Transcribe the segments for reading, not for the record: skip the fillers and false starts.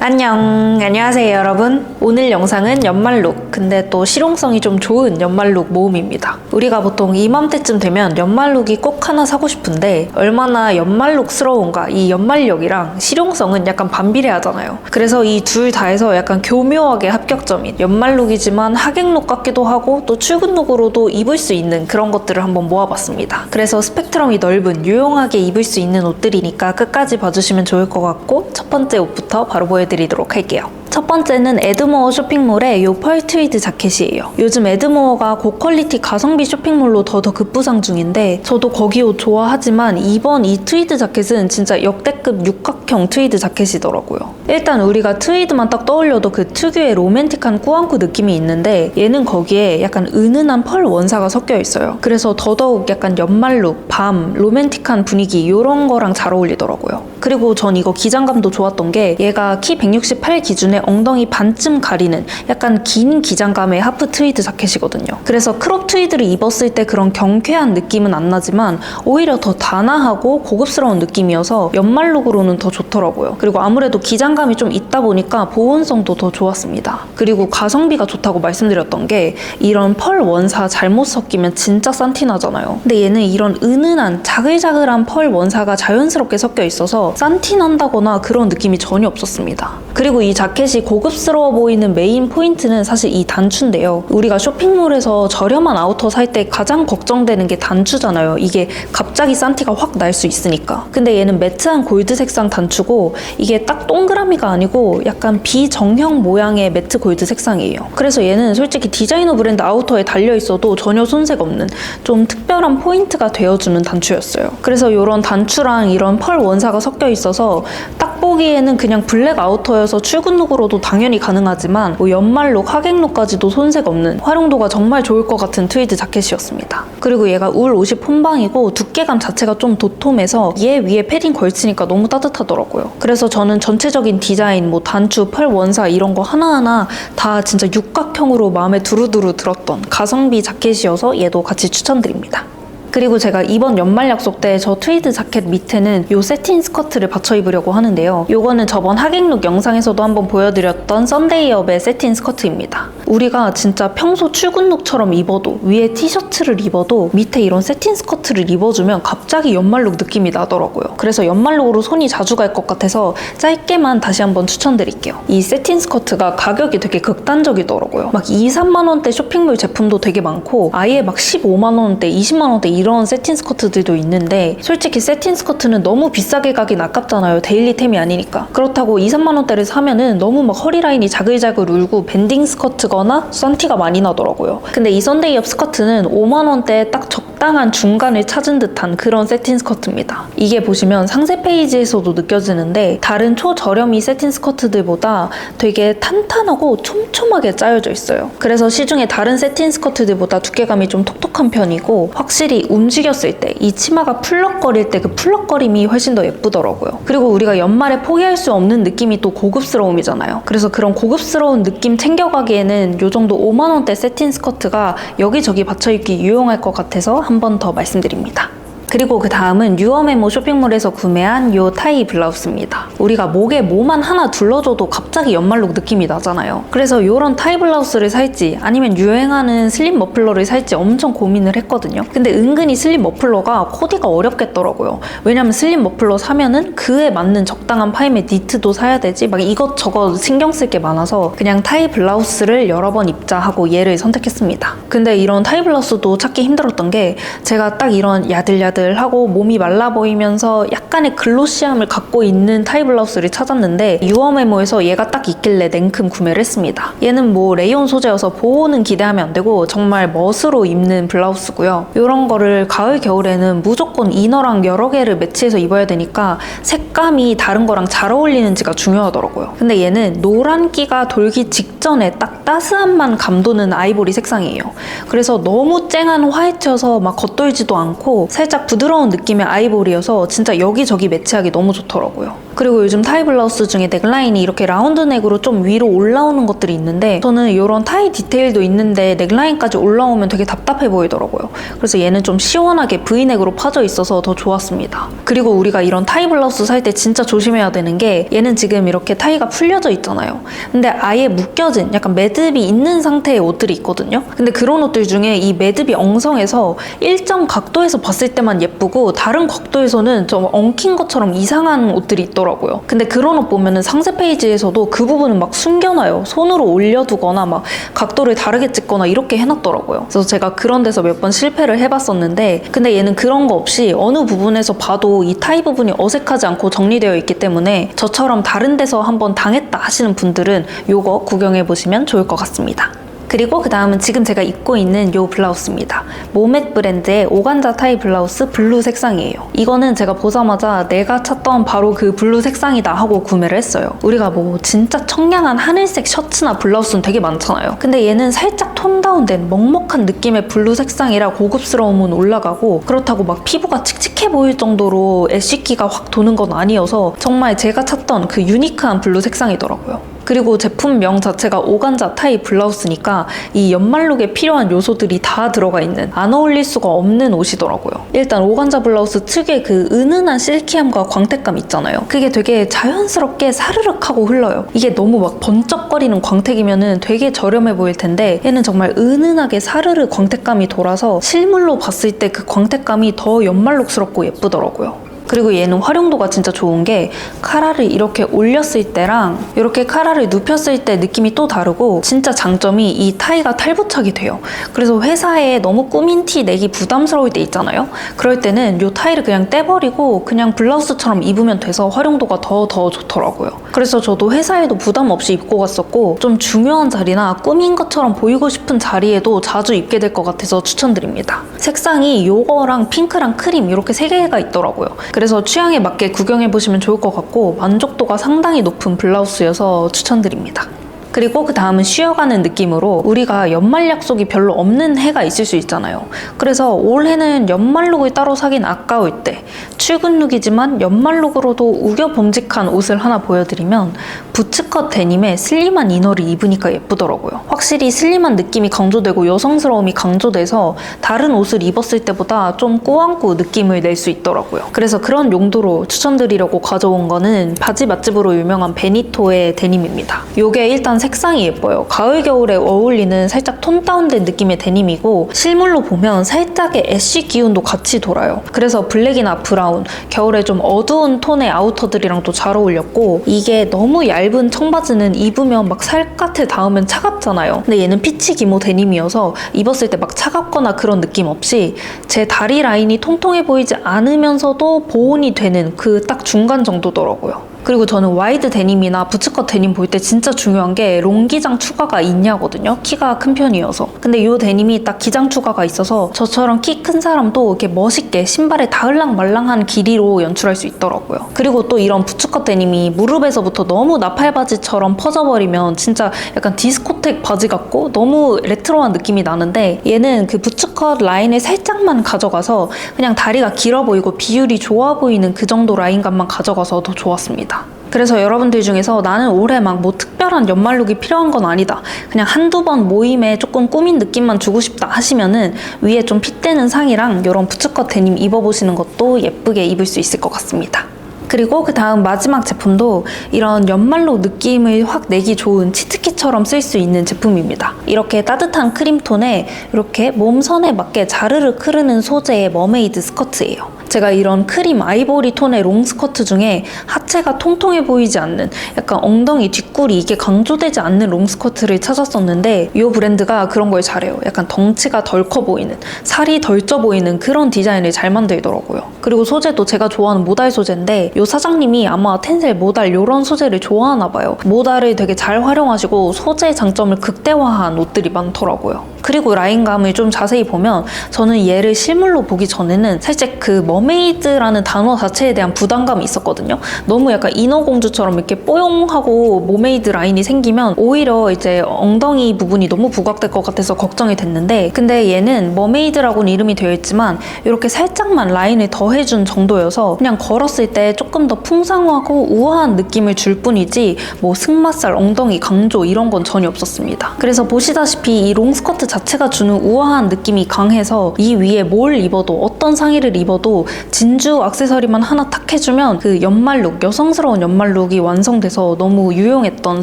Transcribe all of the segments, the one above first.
안녕하세요 여러분. 오늘 영상은 연말룩, 근데 또 실용성이 좀 좋은 연말룩 모음입니다. 우리가 보통 이맘때쯤 되면 연말룩이 꼭 하나 사고 싶은데 얼마나 연말룩스러운가. 이 연말력이랑 실용성은 약간 반비례하잖아요. 그래서 이 둘 다에서 약간 교묘하게 합격점인 연말룩이지만 하객룩 같기도 하고 또 출근룩으로도 입을 수 있는 그런 것들을 한번 모아봤습니다. 그래서 스펙트럼이 넓은 유용하게 입을 수 있는 옷들이니까 끝까지 봐주시면 좋을 것 같고, 첫 번째 옷부터 바로 보여드리도록 할게요. 첫 번째는 에드모어 쇼핑몰의 요 펄 트위드 자켓이에요. 요즘 에드모어가 고퀄리티 가성비 쇼핑몰로 더더 급부상 중인데 저도 거기 옷 좋아하지만 이번 이 트위드 자켓은 진짜 역대급 육각형 트위드 자켓이더라고요. 일단 우리가 트위드만 딱 떠올려도 그 특유의 로맨틱한 꾸안꾸 느낌이 있는데 얘는 거기에 약간 은은한 펄 원사가 섞여 있어요. 그래서 더더욱 약간 연말룩, 밤, 로맨틱한 분위기 이런 거랑 잘 어울리더라고요. 그리고 전 이거 기장감도 좋았던 게 얘가 키 168 기준에 엉덩이 반쯤 가리는 약간 긴 기장감의 하프 트위드 자켓이거든요. 그래서 크롭 트위드를 입었을 때 그런 경쾌한 느낌은 안 나지만 오히려 더 단아하고 고급스러운 느낌이어서 연말룩으로는 더 좋더라고요. 그리고 아무래도 기장감이 좀 있다 보니까 보온성도 더 좋았습니다. 그리고 가성비가 좋다고 말씀드렸던 게 이런 펄 원사 잘못 섞이면 진짜 싼티 나잖아요. 근데 얘는 이런 은은한 자글자글한 펄 원사가 자연스럽게 섞여 있어서 싼티 난다거나 그런 느낌이 전혀 없었습니다. 그리고 이 자켓이 고급스러워 보이는 메인 포인트는 사실 이 단추인데요. 우리가 쇼핑몰에서 저렴한 아우터 살 때 가장 걱정되는 게 단추잖아요. 이게 갑자기 싼티가 확 날 수 있으니까. 근데 얘는 매트한 골드 색상 단추고 이게 딱 동그라미가 아니고 약간 비정형 모양의 매트 골드 색상이에요. 그래서 얘는 솔직히 디자이너 브랜드 아우터에 달려있어도 전혀 손색 없는 좀 특별한 포인트가 되어주는 단추였어요. 그래서 이런 단추랑 이런 펄 원사가 섞여 있어서 딱 보기에는 그냥 블랙 아우터여서 출근룩으로도 당연히 가능하지만 뭐 연말룩, 하객룩까지도 손색 없는 활용도가 정말 좋을 것 같은 트위드 자켓이었습니다. 그리고 얘가 울 50 폰방이고 두께감 자체가 좀 도톰해서 얘 위에 패딩 걸치니까 너무 따뜻하더라고요. 그래서 저는 전체적인 디자인, 뭐 단추, 펄 원사 이런 거 하나하나 다 진짜 육각형으로 마음에 두루두루 들었던 가성비 자켓이어서 얘도 같이 추천드립니다. 그리고 제가 이번 연말 약속 때 저 트위드 자켓 밑에는 요 세틴 스커트를 받쳐 입으려고 하는데요. 요거는 저번 하객룩 영상에서도 한번 보여드렸던 썬데이업의 세틴 스커트입니다. 우리가 진짜 평소 출근룩처럼 입어도 위에 티셔츠를 입어도 밑에 이런 세틴 스커트를 입어주면 갑자기 연말룩 느낌이 나더라고요. 그래서 연말룩으로 손이 자주 갈 것 같아서 짧게만 다시 한번 추천드릴게요. 이 세틴 스커트가 가격이 되게 극단적이더라고요. 막 2, 3만 원대 쇼핑몰 제품도 되게 많고 아예 막 15만 원대, 20만 원대 이런 세틴 스커트들도 있는데 솔직히 세틴 스커트는 너무 비싸게 가긴 아깝잖아요. 데일리템이 아니니까. 그렇다고 2, 3만 원대를 사면은 너무 막 허리 라인이 자글자글 울고 밴딩 스커트거나 썬티가 많이 나더라고요. 근데 이 썬데이업 스커트는 5만 원대에 딱 적당한 중간을 찾은 듯한 그런 세틴 스커트입니다. 이게 보시면 상세 페이지에서도 느껴지는데 다른 초저렴이 세틴 스커트들보다 되게 탄탄하고 촘촘하게 짜여져 있어요. 그래서 시중에 다른 세틴 스커트들보다 두께감이 좀 톡톡한 편이고 확실히 움직였을 때 이 치마가 풀럭거릴 때 그 풀럭거림이 훨씬 더 예쁘더라고요. 그리고 우리가 연말에 포기할 수 없는 느낌이 또 고급스러움이잖아요. 그래서 그런 고급스러운 느낌 챙겨가기에는 요 정도 5만 원대 세틴 스커트가 여기저기 받쳐입기 유용할 것 같아서 한 번 더 말씀드립니다. 그리고 그 다음은 유어메모 쇼핑몰에서 구매한 요 타이 블라우스입니다. 우리가 목에 뭐만 하나 둘러줘도 갑자기 연말룩 느낌이 나잖아요. 그래서 요런 타이 블라우스를 살지 아니면 유행하는 슬립 머플러를 살지 엄청 고민을 했거든요. 근데 은근히 슬립 머플러가 코디가 어렵겠더라고요. 왜냐면 슬립 머플러 사면은 그에 맞는 적당한 파임의 니트도 사야 되지 막 이것저것 신경 쓸 게 많아서 그냥 타이 블라우스를 여러 번 입자 하고 얘를 선택했습니다. 근데 이런 타이 블라우스도 찾기 힘들었던 게 제가 딱 이런 야들야들 하고 몸이 말라 보이면서 약간의 글로시함을 갖고 있는 타이 블라우스를 찾았는데 유어메모에서 얘가 딱 있길래 냉큼 구매를 했습니다. 얘는 뭐 레이온 소재여서 보호는 기대하면 안 되고 정말 멋으로 입는 블라우스고요. 이런 거를 가을 겨울에는 무조건 이너랑 여러 개를 매치해서 입어야 되니까 색감이 다른 거랑 잘 어울리는지가 중요하더라고요. 근데 얘는 노란기가 돌기 직전에 딱 따스함만 감도는 아이보리 색상이에요. 그래서 너무 쨍한 화이트여서 막 겉돌지도 않고 살짝 부드러운 느낌의 아이보리여서 진짜 여기저기 매치하기 너무 좋더라고요. 그리고 요즘 타이 블라우스 중에 넥라인이 이렇게 라운드 넥으로 좀 위로 올라오는 것들이 있는데 저는 이런 타이 디테일도 있는데 넥라인까지 올라오면 되게 답답해 보이더라고요. 그래서 얘는 좀 시원하게 V넥으로 파져 있어서 더 좋았습니다. 그리고 우리가 이런 타이 블라우스 살 때 진짜 조심해야 되는 게 얘는 지금 이렇게 타이가 풀려져 있잖아요. 근데 아예 묶여진 약간 매듭이 있는 상태의 옷들이 있거든요. 근데 그런 옷들 중에 이 매듭이 엉성해서 일정 각도에서 봤을 때만 예쁘고 다른 각도에서는 좀 엉킨 것처럼 이상한 옷들이 있더라고요. 근데 그런 옷 보면은 상세 페이지에서도 그 부분은 막 숨겨놔요. 손으로 올려두거나 막 각도를 다르게 찍거나 이렇게 해놨더라고요. 그래서 제가 그런 데서 몇 번 실패를 해봤었는데 근데 얘는 그런 거 없이 어느 부분에서 봐도 이 타이 부분이 어색하지 않고 정리되어 있기 때문에 저처럼 다른 데서 한번 당했다 하시는 분들은 요거 구경해보시면 좋을 것 같습니다. 그리고 그 다음은 지금 제가 입고 있는 요 블라우스입니다. 모멧 브랜드의 오간자 타이 블라우스 블루 색상이에요. 이거는 제가 보자마자 내가 찾던 바로 그 블루 색상이다 하고 구매를 했어요. 우리가 뭐 진짜 청량한 하늘색 셔츠나 블라우스는 되게 많잖아요. 근데 얘는 살짝 톤 다운된 먹먹한 느낌의 블루 색상이라 고급스러움은 올라가고 그렇다고 막 피부가 칙칙해 보일 정도로 애쉬기가 확 도는 건 아니어서 정말 제가 찾던 그 유니크한 블루 색상이더라고요. 그리고 제품명 자체가 오간자 타이 블라우스니까 이 연말룩에 필요한 요소들이 다 들어가 있는 안 어울릴 수가 없는 옷이더라고요. 일단 오간자 블라우스 특유의 그 은은한 실키함과 광택감 있잖아요. 그게 되게 자연스럽게 사르륵 하고 흘러요. 이게 너무 막 번쩍거리는 광택이면은 되게 저렴해 보일 텐데 얘는 정말 은은하게 사르르 광택감이 돌아서 실물로 봤을 때 그 광택감이 더 연말룩스럽고 예쁘더라고요. 그리고 얘는 활용도가 진짜 좋은 게 카라를 이렇게 올렸을 때랑 이렇게 카라를 눕혔을 때 느낌이 또 다르고 진짜 장점이 이 타이가 탈부착이 돼요. 그래서 회사에 너무 꾸민 티 내기 부담스러울 때 있잖아요. 그럴 때는 이 타이를 그냥 떼버리고 그냥 블라우스처럼 입으면 돼서 활용도가 더 좋더라고요. 그래서 저도 회사에도 부담 없이 입고 갔었고 좀 중요한 자리나 꾸민 것처럼 보이고 싶은 자리에도 자주 입게 될 것 같아서 추천드립니다. 색상이 요거랑 핑크랑 크림 이렇게 3개가 있더라고요. 그래서 취향에 맞게 구경해보시면 좋을 것 같고 만족도가 상당히 높은 블라우스여서 추천드립니다. 그리고 그 다음은 쉬어가는 느낌으로 우리가 연말 약속이 별로 없는 해가 있을 수 있잖아요. 그래서 올해는 연말룩을 따로 사긴 아까울 때 출근룩이지만 연말룩으로도 우겨봄직한 옷을 하나 보여드리면 부츠컷 데님에 슬림한 이너를 입으니까 예쁘더라고요. 확실히 슬림한 느낌이 강조되고 여성스러움이 강조돼서 다른 옷을 입었을 때보다 좀 꾸안꾸 느낌을 낼 수 있더라고요. 그래서 그런 용도로 추천드리려고 가져온 거는 바지 맛집으로 유명한 베니토의 데님입니다. 요게 일단 색상이 예뻐요. 가을 겨울에 어울리는 살짝 톤 다운된 느낌의 데님이고 실물로 보면 살짝의 애쉬 기운도 같이 돌아요. 그래서 블랙이나 브라운, 겨울에 좀 어두운 톤의 아우터들이랑도 잘 어울렸고 이게 너무 얇은 청바지는 입으면 막 살갗에 닿으면 차갑잖아요. 근데 얘는 피치 기모 데님이어서 입었을 때 막 차갑거나 그런 느낌 없이 제 다리 라인이 통통해 보이지 않으면서도 보온이 되는 그 딱 중간 정도더라고요. 그리고 저는 와이드 데님이나 부츠컷 데님 볼 때 진짜 중요한 게 롱기장 추가가 있냐거든요. 키가 큰 편이어서. 근데 이 데님이 딱 기장 추가가 있어서 저처럼 키 큰 사람도 이렇게 멋있게 신발에 닿을랑말랑한 길이로 연출할 수 있더라고요. 그리고 또 이런 부츠컷 데님이 무릎에서부터 너무 나팔바지처럼 퍼져버리면 진짜 약간 디스코텍 바지 같고 너무 레트로한 느낌이 나는데 얘는 그 부츠컷 라인을 살짝만 가져가서 그냥 다리가 길어 보이고 비율이 좋아 보이는 그 정도 라인감만 가져가서 더 좋았습니다. 그래서 여러분들 중에서 나는 올해 막 뭐 특별한 연말룩이 필요한 건 아니다. 그냥 한두 번 모임에 조금 꾸민 느낌만 주고 싶다 하시면은 위에 좀 핏대는 상이랑 이런 부츠컷 데님 입어보시는 것도 예쁘게 입을 수 있을 것 같습니다. 그리고 그 다음 마지막 제품도 이런 연말룩 느낌을 확 내기 좋은 치트키처럼 쓸 수 있는 제품입니다. 이렇게 따뜻한 크림톤에 이렇게 몸선에 맞게 자르르 흐르는 소재의 머메이드 스커트예요. 제가 이런 크림 아이보리 톤의 롱 스커트 중에 하체가 통통해 보이지 않는 약간 엉덩이 뒷골이 이게 강조되지 않는 롱 스커트를 찾았었는데 이 브랜드가 그런 걸 잘해요. 약간 덩치가 덜 커 보이는, 살이 덜 쪄 보이는 그런 디자인을 잘 만들더라고요. 그리고 소재도 제가 좋아하는 모달 소재인데 이 사장님이 아마 텐셀 모달 이런 소재를 좋아하나 봐요. 모달을 되게 잘 활용하시고 소재 장점을 극대화한 옷들이 많더라고요. 그리고 라인감을 좀 자세히 보면 저는 얘를 실물로 보기 전에는 살짝 그 머메이드라는 단어 자체에 대한 부담감이 있었거든요. 너무 약간 인어공주처럼 이렇게 뽀용하고 모메이드 라인이 생기면 오히려 이제 엉덩이 부분이 너무 부각될 것 같아서 걱정이 됐는데 근데 얘는 머메이드라고는 이름이 되어 있지만 이렇게 살짝만 라인을 더 더해준 정도여서 그냥 걸었을 때 조금 더 풍성하고 우아한 느낌을 줄 뿐이지 뭐 승마살, 엉덩이 강조 이런 건 전혀 없었습니다. 그래서 보시다시피 이 롱스커트 자체가 주는 우아한 느낌이 강해서 이 위에 뭘 입어도 어떤 상의를 입어도 진주 액세서리만 하나 탁 해주면 그 연말룩, 여성스러운 연말룩이 완성돼서 너무 유용했던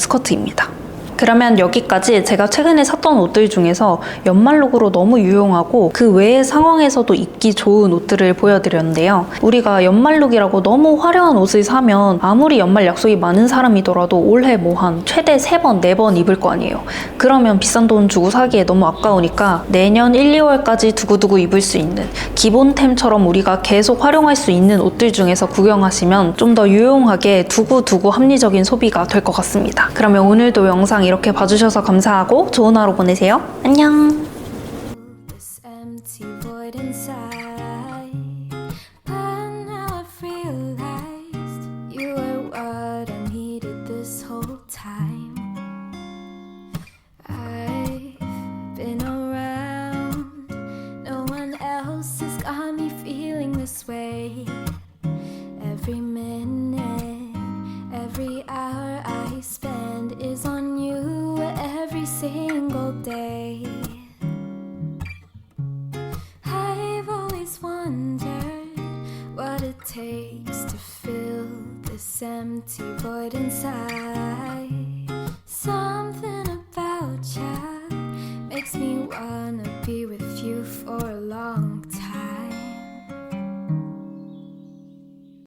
스커트입니다. 그러면 여기까지 제가 최근에 샀던 옷들 중에서 연말룩으로 너무 유용하고 그 외의 상황에서도 입기 좋은 옷들을 보여드렸는데요. 우리가 연말룩이라고 너무 화려한 옷을 사면 아무리 연말 약속이 많은 사람이더라도 올해 뭐 한 최대 3번, 4번 입을 거 아니에요. 그러면 비싼 돈 주고 사기에 너무 아까우니까 내년 1, 2월까지 두고두고 입을 수 있는 기본템처럼 우리가 계속 활용할 수 있는 옷들 중에서 구경하시면 좀 더 유용하게 두고두고 합리적인 소비가 될 것 같습니다. 그러면 오늘도 영상 이렇게 봐주셔서 감사하고 좋은 하루 보내세요. 안녕. This empty void inside, but now I've realized you were what I needed this whole time. I've been around, no one else has got me feeling this way. Every minute, every hour I spend is on you every single day. I've always wondered what it takes to fill this empty void inside. Something about you makes me wanna be with you for a long